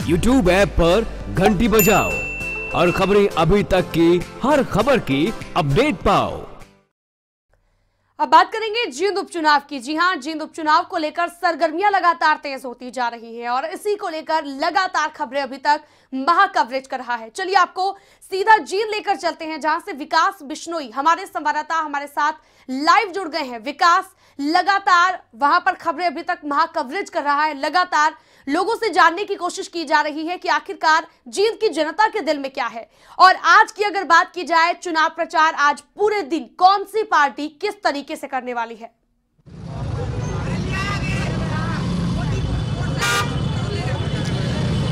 YouTube app पर घंटी बजाओ और खबरें अभी तक की हर खबर की अपडेट पाओ। अब बात करेंगे जींद उपचुनाव की। जी हां, जींद उपचुनाव को लेकर सरगर्मियां लगातार तेज होती जा रही हैं और इसी को लेकर लगातार खबरें अभी तक महा कवरेज कर रहा है। चलिए आपको सीधा जींद लेकर चलते हैं, जहां से विकास बिश्नोई हमारे संवाददाता हमारे साथ लाइव जुड़ गए हैं। विकास, लगातार वहां पर खबरें अभी तक महा कवरेज कर रहा है। लगातार लोगों से जानने की कोशिश की जा रही है कि आखिरकार जींद की जनता के दिल में क्या है। और आज की अगर बात की जाए, चुनाव प्रचार आज पूरे दिन कौन सी पार्टी किस तरीके से करने वाली है?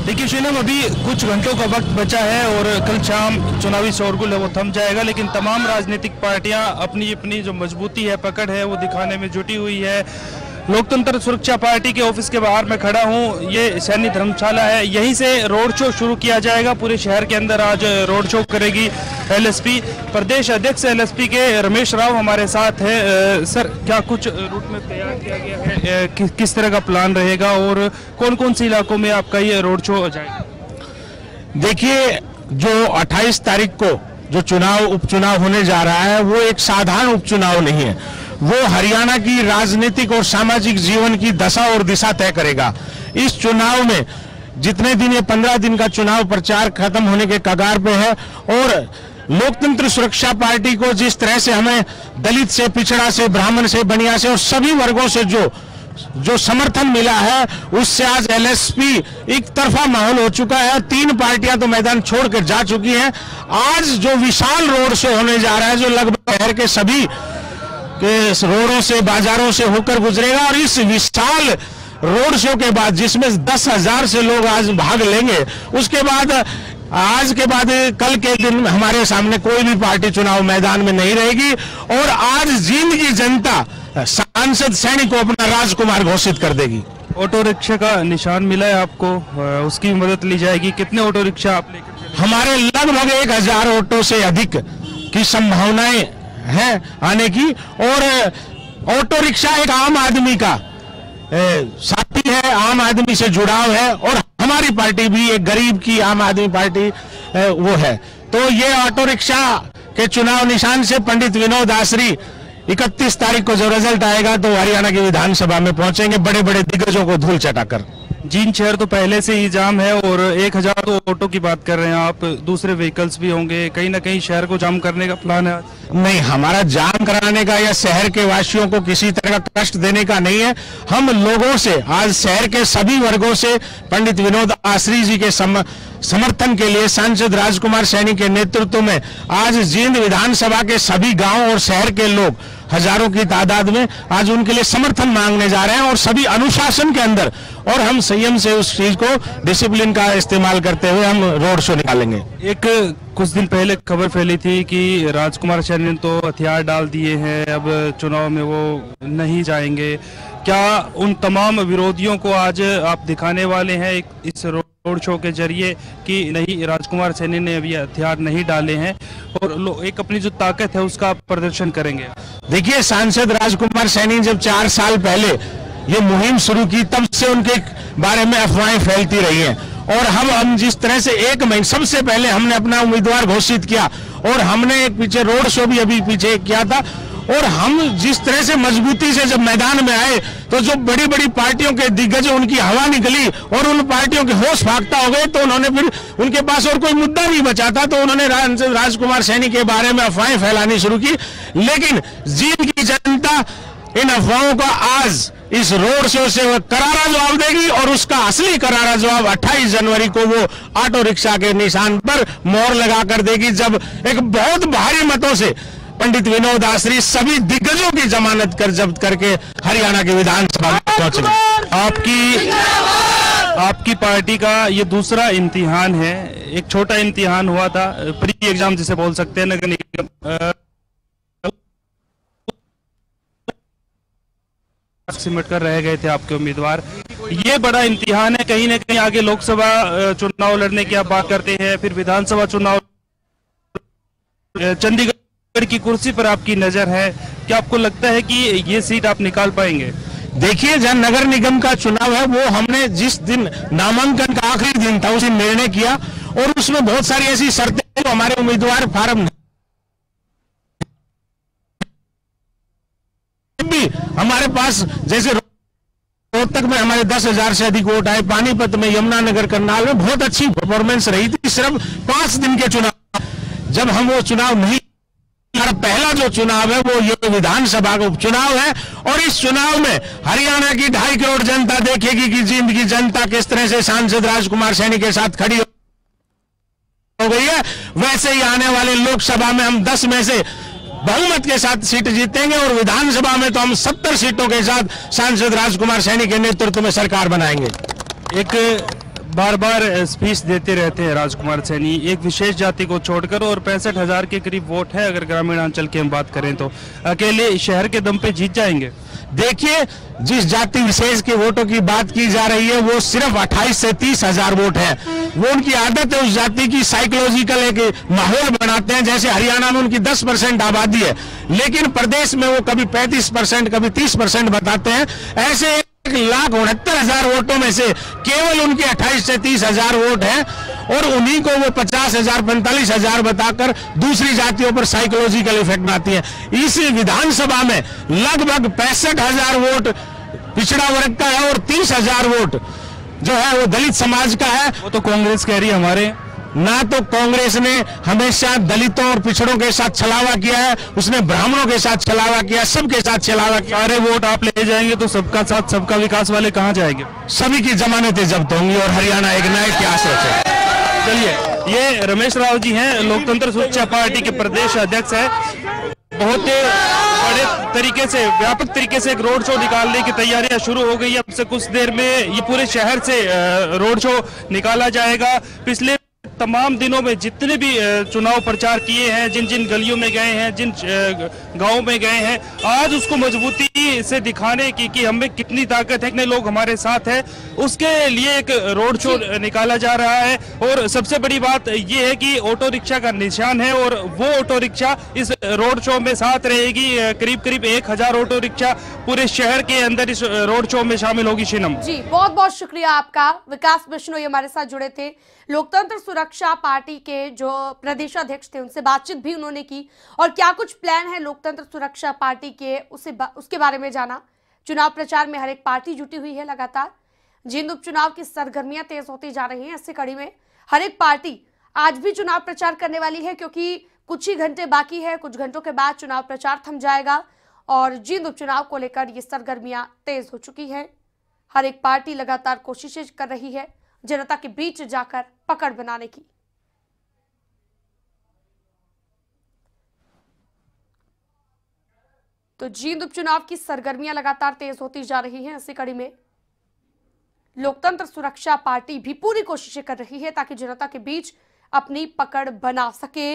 देखिए शीलम, अभी कुछ घंटों का वक्त बचा है और कल शाम चुनावी शोरगुल है वो थम जाएगा, लेकिन तमाम राजनीतिक पार्टियां अपनी अपनी जो मजबूती है, पकड़ है, वो दिखाने में जुटी हुई है। लोकतंत्र सुरक्षा पार्टी के ऑफिस के बाहर मैं खड़ा हूं, ये सैन्य धर्मशाला है, यहीं से रोड शो शुरू किया जाएगा। पूरे शहर के अंदर आज रोड शो करेगी एलएसपी, प्रदेश अध्यक्ष एलएसपी के रमेश राव हमारे साथ है। सर, क्या कुछ रूट में तैयार किया गया है, किस तरह का प्लान रहेगा और कौन कौन से इलाकों में आपका ये रोड शो हो जाएगा? देखिए, जो 28 तारीख को जो उपचुनाव होने जा रहा है वो एक साधारण उपचुनाव नहीं है, वो हरियाणा की राजनीतिक और सामाजिक जीवन की दशा और दिशा तय करेगा। इस चुनाव में जितने दिन, ये 15 दिन का चुनाव प्रचार खत्म होने के कगार पे है और लोकतंत्र सुरक्षा पार्टी को जिस तरह से हमें दलित से, पिछड़ा से, ब्राह्मण से, बनिया से और सभी वर्गों से जो समर्थन मिला है, उससे आज एलएसपी एक तरफा माहौल हो चुका है। 3 पार्टियां तो मैदान छोड़कर जा चुकी हैं। आज जो विशाल रोड शो होने जा रहा है, जो लगभग शहर के सभी रोडों से, बाजारों से होकर गुजरेगा और इस विशाल रोड शो के बाद, जिसमें 10,000 से लोग आज भाग लेंगे, उसके बाद आज के बाद कल के दिन हमारे सामने कोई भी पार्टी चुनाव मैदान में नहीं रहेगी और आज जींद की जनता सांसद सैनी को अपना राजकुमार घोषित कर देगी। ऑटो रिक्शा का निशान मिला है आपको, उसकी मदद ली जाएगी। कितने ऑटो रिक्शा आप लेकर? हमारे लगभग 1000 ऑटो से अधिक की संभावनाएं है आने की और ऑटो रिक्शा एक आम आदमी का साथी है, आम आदमी से जुड़ाव है और हमारी पार्टी भी एक गरीब की आम आदमी पार्टी वो है। तो ये ऑटो रिक्शा के चुनाव निशान से पंडित विनोद आसरी 31 तारीख को जो रिजल्ट आएगा तो हरियाणा की विधानसभा में पहुंचेंगे, बड़े बड़े दिग्गजों को धूल चटाकर। जींद शहर तो पहले से ही जाम है और 1000 तो ऑटो की बात कर रहे हैं आप, दूसरे व्हीकल्स भी होंगे, कहीं ना कहीं शहर को जाम करने का प्लान है? नहीं, हमारा जाम कराने का या शहर के वासियों को किसी तरह का कष्ट देने का नहीं है। हम लोगों से, आज शहर के सभी वर्गों से पंडित विनोद आसरी जी के समर्थन के लिए सांसद राजकुमार सैनी के नेतृत्व में आज जींद विधानसभा के सभी गांव और शहर के लोग हजारों की तादाद में आज उनके लिए समर्थन मांगने जा रहे हैं और सभी अनुशासन के अंदर और हम संयम से उस चीज को, डिसिप्लिन का इस्तेमाल करते हुए हम रोड शो निकालेंगे। कुछ दिन पहले खबर फैली थी कि राजकुमार सैनी ने तो हथियार डाल दिए हैं, अब चुनाव में वो नहीं जाएंगे। क्या उन तमाम विरोधियों को आज आप दिखाने वाले हैं इस रोड शो के जरिए कि नहीं, राजकुमार सैनी ने अभी हथियार नहीं डाले हैं और एक अपनी जो ताकत है उसका प्रदर्शन करेंगे? देखिए, सांसद राजकुमार सैनी जब 4 साल पहले ये मुहिम शुरू की, तब से उनके बारे में अफवाहें फैलती रही हैं और हम जिस तरह से 1 महीने सबसे पहले हमने अपना उम्मीदवार घोषित किया और हमने एक पीछे रोड शो भी अभी पीछे किया था और हम जिस तरह से मजबूती से जब मैदान में आए तो जो बड़ी बड़ी पार्टियों के दिग्गज, उनकी हवा निकली और उन पार्टियों के होश भागता हो गए, तो उन्होंने फिर उनके पास और कोई मुद्दा नहीं बचा था तो उन्होंने राजकुमार सैनी के बारे में अफवाहें फैलानी शुरू की। लेकिन जींद की जनता इन अफवाहों का आज इस रोड शो से करारा जवाब देगी और उसका असली करारा जवाब 28 जनवरी को वो ऑटो रिक्शा के निशान पर मोहर लगाकर देगी, जब एक बहुत भारी मतों से पंडित विनोद आसरी सभी दिग्गजों की जमानत जब्त करके हरियाणा की विधानसभा में पहुंचेंगे। आपकी पार्टी का ये दूसरा इम्तिहान है। एक छोटा इम्तिहान हुआ था, प्री एग्जाम जिसे बोल सकते हैं, नगर निगम सिमट कर रह गए थे आपके उम्मीदवार। ये बड़ा इम्तिहान है, कहीं ना कहीं आगे लोकसभा चुनाव लड़ने की आप बात करते हैं, फिर विधानसभा चुनाव, चंडीगढ़ की कुर्सी पर आपकी नजर है। क्या आपको लगता है कि ये सीट आप निकाल पाएंगे? देखिए, जहां नगर निगम का चुनाव है वो हमने जिस दिन नामांकन का आखिरी दिन था उस दिन निर्णय किया, और उसमें बहुत सारी ऐसी शर्तें जो हमारे उम्मीदवार फार्म भी हमारे पास, जैसे रोहतक में हमारे 10,000 से अधिक वोट आए, पानीपत में, यमुनानगर, करनाल में बहुत अच्छी परफॉर्मेंस रही थी। सिर्फ 5 दिन के चुनाव, जब हम वो चुनाव नहीं, हमारा पहला जो चुनाव है वो ये विधानसभा का उपचुनाव है, और इस चुनाव में हरियाणा की 2.5 करोड़ जनता देखेगी कि जींद की जनता किस तरह से सांसद राजकुमार सैनी के साथ खड़ी हो गई है। वैसे ही आने वाले लोकसभा में हम 10 में से बहुमत के साथ सीट जीतेंगे, और विधानसभा में तो हम 70 सीटों के साथ सांसद राजकुमार सैनी के नेतृत्व में सरकार बनाएंगे। एक बार बार स्पीच देते रहते हैं राजकुमार सैनी, एक विशेष जाति को छोड़कर, और 65,000 के करीब वोट है अगर ग्रामीण अंचल की हम बात करें तो। अकेले शहर के दम पे जीत जाएंगे? देखिए, जिस जाति विशेष के वोटों की बात की जा रही है वो सिर्फ 28 से 30,000 वोट है। वो उनकी आदत है उस जाति की साइकोलॉजिकल एक माहौल बनाते हैं। जैसे हरियाणा में उनकी 10% आबादी है, लेकिन प्रदेश में वो कभी 35%, कभी 30% बताते हैं। ऐसे 1,69,000 वोटों में से केवल उनके 28 से 30,000 वोट हैं, और उन्हीं को वो 50,000, 45,000 बताकर दूसरी जातियों पर साइकोलॉजिकल इफेक्ट आती है। इस विधानसभा में लगभग 65,000 वोट पिछड़ा वर्ग का है, और 30,000 वोट जो है वो दलित समाज का है। वो तो कांग्रेस कह रही है हमारे, ना तो कांग्रेस ने हमेशा दलितों और पिछड़ों के साथ छलावा किया है, उसने ब्राह्मणों के साथ छलावा किया, सबके साथ छलावा किया। सारे वोट आप ले जाएंगे तो सबका साथ सबका विकास वाले कहां जाएंगे? सभी की जमानतें जब्त होंगी और हरियाणा एक नया इतिहास रचेगा। चलिए, ये रमेश राव जी हैं, लोकतंत्र सुरक्षा पार्टी के प्रदेश अध्यक्ष है। बहुत बड़े तरीके से, व्यापक तरीके से एक रोड शो निकालने की तैयारियां शुरू हो गई है। अब से कुछ देर में ये पूरे शहर से रोड शो निकाला जाएगा। पिछले तमाम दिनों में जितने भी चुनाव प्रचार किए हैं, जिन जिन गलियों में गए हैं, जिन गांवों में गए हैं, आज उसको मजबूती से दिखाने की कि हमें कितनी ताकत है, कितने लोग हमारे साथ हैं, उसके लिए एक रोड शो निकाला जा रहा है। और सबसे बड़ी बात यह है कि ऑटो रिक्शा का निशान है, और वो ऑटो रिक्शा इस रोड शो में साथ रहेगी। करीब करीब 1,000 ऑटो रिक्शा पूरे शहर के अंदर इस रोड शो में शामिल होगी। शीनम जी, बहुत बहुत शुक्रिया आपका। विकास बिश्नोई हमारे साथ जुड़े थे, लोकतंत्र सुरक्षा पार्टी के जो प्रदेश अध्यक्ष थे, उनसे बातचीत भी उन्होंने की, और क्या कुछ प्लान है लोकतंत्र सुरक्षा पार्टी के उसके बारे में जाना। चुनाव प्रचार में हर एक पार्टी जुटी हुई है लगातार। जींद उपचुनाव की सरगर्मियां तेज होती जा रही हैं। इसी कड़ी में हर एक पार्टी आज भी चुनाव प्रचार करने वाली है, क्योंकि कुछ ही घंटे बाकी है। कुछ घंटों के बाद चुनाव प्रचार थम जाएगा, और जींद उपचुनाव को लेकर ये सरगर्मियां तेज हो चुकी है। हर एक पार्टी लगातार कोशिशें कर रही है जनता के बीच जाकर पकड़ बनाने की। तो जींद उपचुनाव की सरगर्मियां लगातार तेज होती जा रही हैं। इसी कड़ी में लोकतंत्र सुरक्षा पार्टी भी पूरी कोशिशें कर रही है ताकि जनता के बीच अपनी पकड़ बना सके।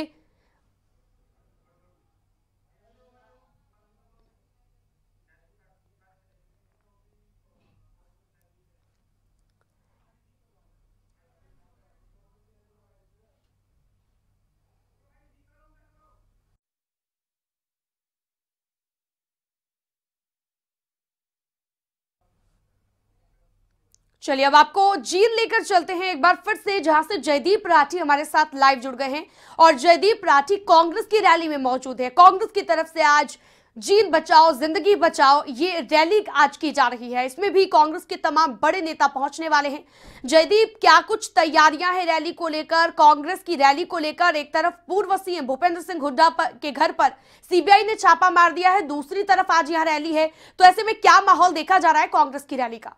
चलिए अब आपको जींद लेकर चलते हैं एक बार फिर से, जहां से जयदीप राठी हमारे साथ लाइव जुड़ गए हैं। और जयदीप राठी कांग्रेस की रैली में मौजूद है। कांग्रेस की तरफ से आज जींद बचाओ जिंदगी बचाओ ये रैली आज की जा रही है। इसमें भी कांग्रेस के तमाम बड़े नेता पहुंचने वाले हैं। जयदीप, क्या कुछ तैयारियां हैं रैली को लेकर, कांग्रेस की रैली को लेकर? एक तरफ पूर्व सीएम भूपेंद्र सिंह हुड्डा के घर पर सीबीआई ने छापा मार दिया है, दूसरी तरफ आज यहां रैली है, तो ऐसे में क्या माहौल देखा जा रहा है कांग्रेस की रैली का?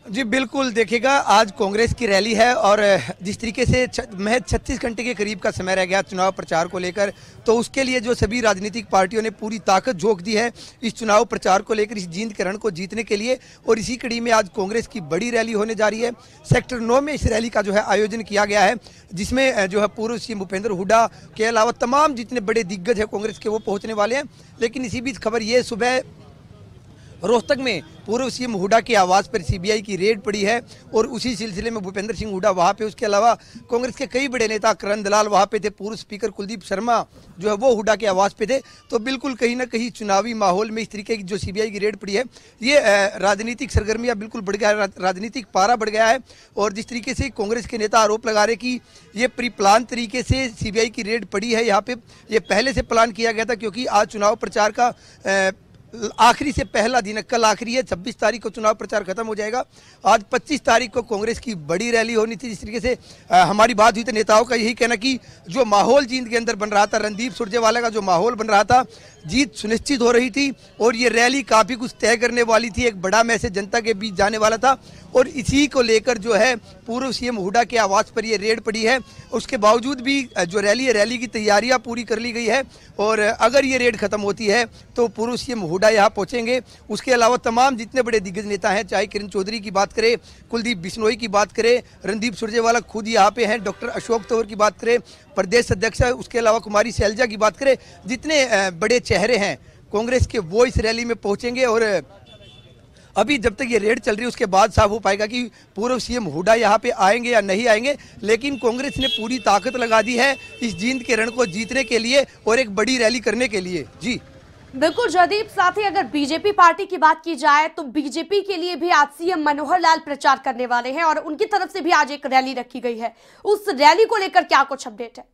जी बिल्कुल, देखिएगा आज कांग्रेस की रैली है, और जिस तरीके से महज 36 घंटे के करीब का समय रह गया चुनाव प्रचार को लेकर, तो उसके लिए जो सभी राजनीतिक पार्टियों ने पूरी ताकत झोंक दी है इस चुनाव प्रचार को लेकर, इस जींद के रण को जीतने के लिए। और इसी कड़ी में आज कांग्रेस की बड़ी रैली होने जा रही है। सेक्टर 9 में इस रैली का जो है आयोजन किया गया है, जिसमें जो है पूर्व सीएम भूपेंद्र हुड्डा के अलावा तमाम जितने बड़े दिग्गज है कांग्रेस के वो पहुँचने वाले हैं। लेकिन इसी बीच खबर ये सुबह रोहतक में पूर्व सीएम हुड्डा के आवास पर सीबीआई की रेड पड़ी है और उसी सिलसिले में भूपेंद्र सिंह हुड्डा वहां पे, उसके अलावा कांग्रेस के कई बड़े नेता करण दलाल वहां पे थे, पूर्व स्पीकर कुलदीप शर्मा जो है वो हुड्डा के आवास पे थे। तो बिल्कुल कहीं ना कहीं चुनावी माहौल में इस तरीके की जो सीबीआई की रेड पड़ी है, ये राजनीतिक सरगर्मियां बिल्कुल बढ़ गया है, राजनीतिक पारा बढ़ गया है। और जिस तरीके से कांग्रेस के नेता आरोप लगा रहे कि ये प्री प्लान तरीके से सीबीआई की रेड पड़ी है यहाँ पे, ये पहले से प्लान किया गया था, क्योंकि आज चुनाव प्रचार का आखिरी से पहला दिन है, कल आखिरी है, 26 तारीख को चुनाव प्रचार खत्म हो जाएगा। आज 25 तारीख को कांग्रेस की बड़ी रैली होनी थी। जिस तरीके से हमारी बात हुई तो नेताओं का यही कहना कि जो माहौल जींद के अंदर बन रहा था, रणदीप सुरजेवाला का जो माहौल बन रहा था, जीत सुनिश्चित हो रही थी और ये रैली काफ़ी कुछ तय करने वाली थी, एक बड़ा मैसेज जनता के बीच जाने वाला था। और इसी को लेकर जो है पूर्व सीएम हुड्डा के आवास पर ये रेड पड़ी है। उसके बावजूद भी जो रैली है, रैली की तैयारियां पूरी कर ली गई है और अगर ये रेड खत्म होती है तो पूर्व सीएम हुड्डा यहाँ पहुंचेंगे। उसके अलावा तमाम जितने बड़े दिग्गज नेता हैं, चाहे किरण चौधरी की बात करें, कुलदीप बिश्नोई की बात करें, रणदीप सुरजेवाला खुद यहाँ पे हैं, डॉक्टर अशोक तंवर की बात करें, प्रदेश अध्यक्ष, उसके अलावा कुमारी शैलजा की बात करें, जितने बड़े चेहरे हैं कांग्रेस के वो इस रैली में पहुंचेंगे। और अभी जब तक ये रेड चल रही है उसके बाद साफ हो पाएगा कि पूर्व सीएम हुड्डा यहाँ पे आएंगे या नहीं आएंगे। लेकिन कांग्रेस ने पूरी ताकत लगा दी है इस जींद के रण को जीतने के लिए और एक बड़ी रैली करने के लिए। जी बिल्कुल जयदीप, साथ ही अगर बीजेपी पार्टी की बात की जाए तो बीजेपी के लिए भी आज सीएम मनोहर लाल प्रचार करने वाले हैं और उनकी तरफ से भी आज एक रैली रखी गई है। उस रैली को लेकर क्या कुछ अपडेट है?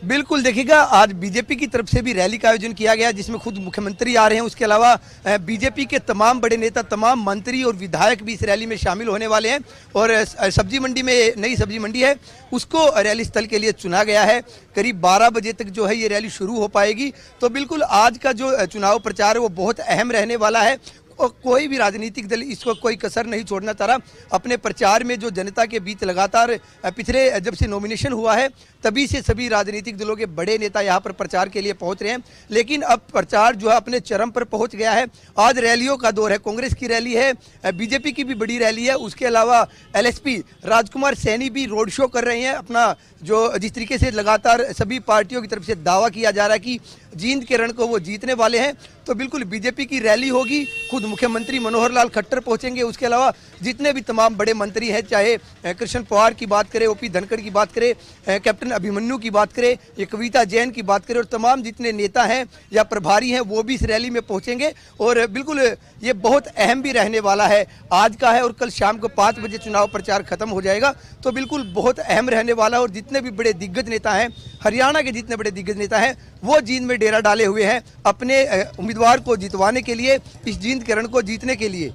बिल्कुल देखिएगा, आज बीजेपी की तरफ से भी रैली का आयोजन किया गया जिसमें खुद मुख्यमंत्री आ रहे हैं। उसके अलावा बीजेपी के तमाम बड़े नेता, तमाम मंत्री और विधायक भी इस रैली में शामिल होने वाले हैं। और सब्जी मंडी में, नई सब्जी मंडी है, उसको रैली स्थल के लिए चुना गया है। करीब 12 बजे तक जो है ये रैली शुरू हो पाएगी। तो बिल्कुल आज का जो चुनाव प्रचार है वो बहुत अहम रहने वाला है और कोई भी राजनीतिक दल इसको कोई कसर नहीं छोड़ना चाह रहा। अपने प्रचार में जो जनता के बीच लगातार पिछले जब से नॉमिनेशन हुआ है तभी से सभी राजनीतिक दलों के बड़े नेता यहाँ पर प्रचार के लिए पहुंच रहे हैं। लेकिन अब प्रचार जो है अपने चरम पर पहुंच गया है। आज रैलियों का दौर है, कांग्रेस की रैली है, बीजेपी की भी बड़ी रैली है। उसके अलावा एलएसपी राजकुमार सैनी भी रोड शो कर रहे हैं। अपना जो जिस तरीके से लगातार सभी पार्टियों की तरफ से दावा किया जा रहा है कि जींद के रण को वो जीतने वाले हैं, तो बिल्कुल बीजेपी की रैली होगी। खुद मुख्यमंत्री मनोहर लाल खट्टर पहुंचेंगे। उसके अलावा जितने भी तमाम बड़े मंत्री हैं, चाहे कृष्ण पवार की बात करें, ओपी धनखड़ की बात करें, कैप्टन अभिमन्यु की बात करें, या कविता जैन की बात करें, और तमाम जितने नेता हैं या प्रभारी हैं वो भी इस रैली में पहुंचेंगे। और बिल्कुल ये बहुत अहम भी रहने वाला है। आज का है और कल शाम को 5 बजे चुनाव प्रचार खत्म हो जाएगा। तो बिल्कुल बहुत अहम रहने वाला है। और जितने भी बड़े दिग्गज नेता हैं, हरियाणा के जितने बड़े दिग्गज नेता हैं, वो जींद में डेरा डाले हुए हैं अपने उम्मीदवार को जितवाने के लिए, इस जींद के रण को जीतने के लिए।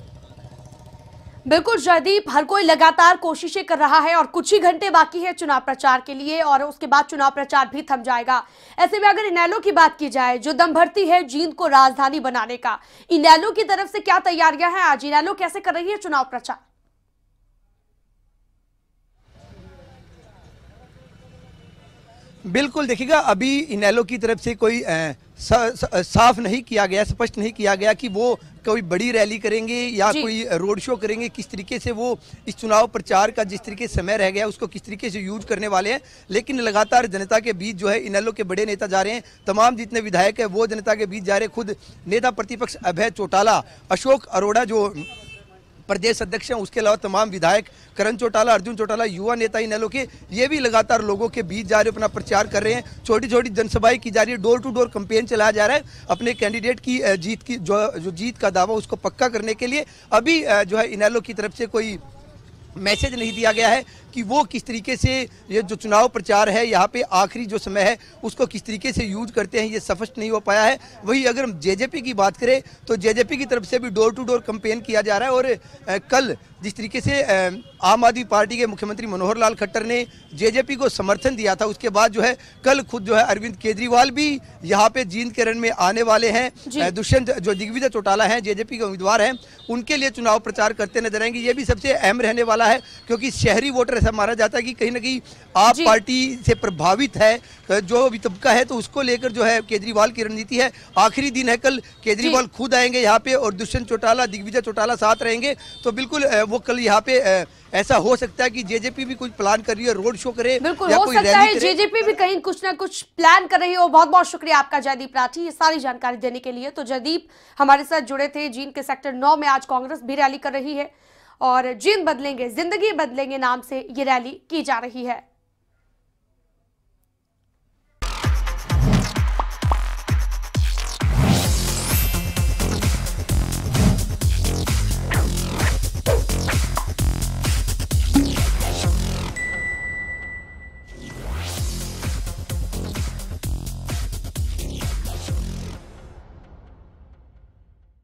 बिल्कुल जयदीप, हर कोई लगातार कोशिशें कर रहा है और कुछ ही घंटे बाकी है चुनाव प्रचार के लिए और उसके बाद चुनाव प्रचार भी थम जाएगा। ऐसे में अगर इनेलो की बात की जाए, जो दम भरती है जींद को राजधानी बनाने का, इनेलो की तरफ से क्या तैयारियां हैं? आज इनेलो कैसे कर रही है चुनाव प्रचार? बिल्कुल देखिएगा, अभी इनेलो की तरफ से कोई साफ नहीं किया गया, स्पष्ट नहीं किया गया कि वो कोई बड़ी रैली करेंगे या कोई रोड शो करेंगे। किस तरीके से वो इस चुनाव प्रचार का जिस तरीके से समय रह गया उसको किस तरीके से यूज करने वाले हैं। लेकिन लगातार जनता के बीच जो है इनेलो के बड़े नेता जा रहे हैं, तमाम जितने विधायक हैं वो जनता के बीच जा रहे हैं। खुद नेता प्रतिपक्ष अभय चौटाला, अशोक अरोड़ा जो प्रदेश अध्यक्ष हैं, उसके अलावा तमाम विधायक, करण चौटाला, अर्जुन चौटाला, युवा नेता इनेलो के, ये भी लगातार लोगों के बीच जा रहे, अपना प्रचार कर रहे हैं। छोटी छोटी जनसभाएं की जा रही है, डोर टू डोर कैंपेन चलाया जा रहा है अपने कैंडिडेट की जीत की जो जीत का दावा उसको पक्का करने के लिए। अभी जो है इनेलो की तरफ से कोई मैसेज नहीं दिया गया है कि वो किस तरीके से ये जो चुनाव प्रचार है यहाँ पे आखिरी जो समय है उसको किस तरीके से यूज करते हैं, ये स्पष्ट नहीं हो पाया है। वही अगर हम जेजेपी की बात करें तो जेजेपी की तरफ से भी डोर टू डोर कैंपेन किया जा रहा है। और कल जिस तरीके से आम आदमी पार्टी के मुख्यमंत्री मनोहर लाल खट्टर ने जेजेपी को समर्थन दिया था, उसके बाद जो है कल खुद जो है अरविंद केजरीवाल भी यहाँ पे जींद के रण में आने वाले हैं। दुष्यंत जो दिग्विजय चौटाला हैं, जेजेपी के उम्मीदवार हैं, उनके लिए चुनाव प्रचार करते नजर आएंगे। ये भी सबसे अहम रहने वाला है क्योंकि शहरी वोटर ऐसा माना जाता है कि कहीं ना कहीं आप पार्टी से प्रभावित है जो अभी तबका है, तो उसको लेकर जो है केजरीवाल की रणनीति है। आखिरी दिन है कल, केजरीवाल खुद आएंगे यहाँ पे और दुष्यंत चौटाला, दिग्विजय चौटाला साथ रहेंगे, तो बिल्कुल वो कल यहाँ पे ऐसा हो सकता है कि जेजेपी भी कुछ प्लान कर रही है, रोड शो करे, बिल्कुल या हो कोई सकता रैली है करे। जेजेपी भी कहीं कुछ ना कुछ प्लान कर रही हो। बहुत बहुत शुक्रिया आपका जयदीप राठी, ये सारी जानकारी देने के लिए। तो जयदीप हमारे साथ जुड़े थे। जींद के सेक्टर 9 में आज कांग्रेस भी रैली कर रही है और जींद बदलेंगे जिंदगी बदलेंगे नाम से ये रैली की जा रही है।